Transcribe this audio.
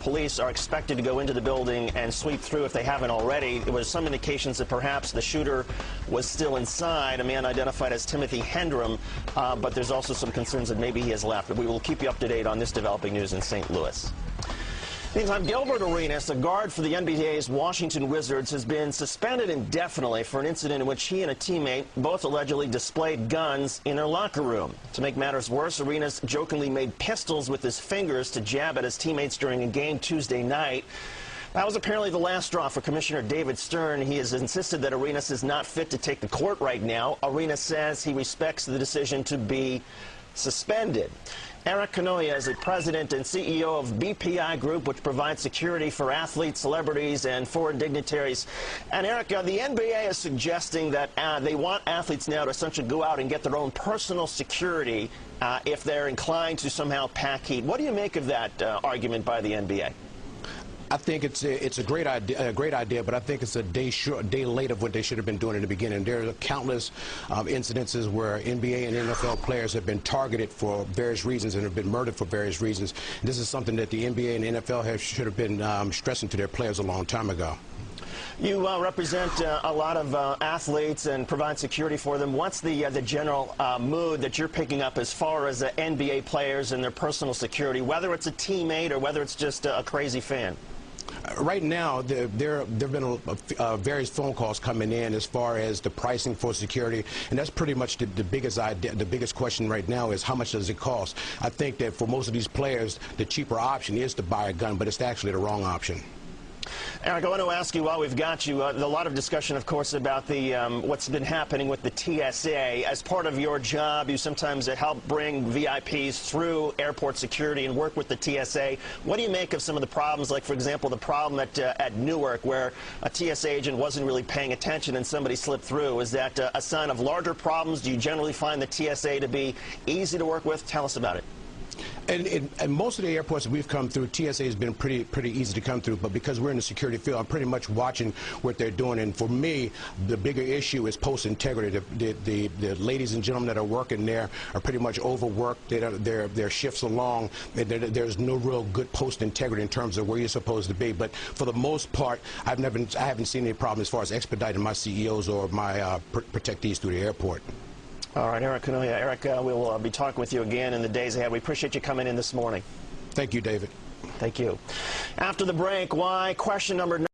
Police are expected to go into the building and sweep through if they haven't already. There was some indications that perhaps the shooter was still inside, a man identified as Timothy Hendrum, but there's also some concerns that maybe he has left. But we will keep you up to date on this developing news in St. Louis. Meantime, Gilbert Arenas, a guard for the NBA's Washington Wizards, has been suspended indefinitely for an incident in which he and a teammate both allegedly displayed guns in their locker room. To make matters worse, Arenas jokingly made pistols with his fingers to jab at his teammates during a game Tuesday night. That was apparently the last straw for Commissioner David Stern. He has insisted that Arenas is not fit to take the court right now. Arenas says he respects the decision to be suspended. Eric Konohia is the president and CEO of BPI Group, which provides security for athletes, celebrities, and foreign dignitaries. And Eric, the NBA is suggesting that they want athletes now to essentially go out and get their own personal security if they're inclined to somehow pack heat. What do you make of that argument by the NBA? I think it's a great idea, but I think it's a day late of what they should have been doing in the beginning. There are countless incidences where NBA and NFL players have been targeted for various reasons and have been murdered for various reasons. This is something that the NBA and the NFL should have been stressing to their players a long time ago. You represent a lot of athletes and provide security for them. What's the general mood that you're picking up as far as NBA players and their personal security, whether it's a teammate or whether it's just a crazy fan? Right now, there have been various phone calls coming in as far as the pricing for security, and that's pretty much the biggest idea. The biggest question right now is how much does it cost? I think that for most of these players, the cheaper option is to buy a gun, but it's actually the wrong option. Eric, I want to ask you while we've got you, a lot of discussion, of course, about the what's been happening with the TSA. As part of your job, you sometimes help bring VIPs through airport security and work with the TSA. What do you make of some of the problems, like, for example, the problem at Newark, where a TSA agent wasn't really paying attention and somebody slipped through? Is that a sign of larger problems? Do you generally find the TSA to be easy to work with? Tell us about it. And most of the airports that we've come through, TSA has been pretty easy to come through, but because we're in the security field, I'm pretty much watching what they're doing. And for me, the bigger issue is post integrity. The ladies and gentlemen that are working there are pretty much overworked. Their shifts are long. There's no real good post integrity in terms of where you're supposed to be. But for the most part, I haven't seen any problem as far as expediting my CEOs or my protectees through the airport. All right, Eric Konohia. Eric, we'll be talking with you again in the days ahead. We appreciate you coming in this morning. Thank you, David. Thank you. After the break, why question number 9.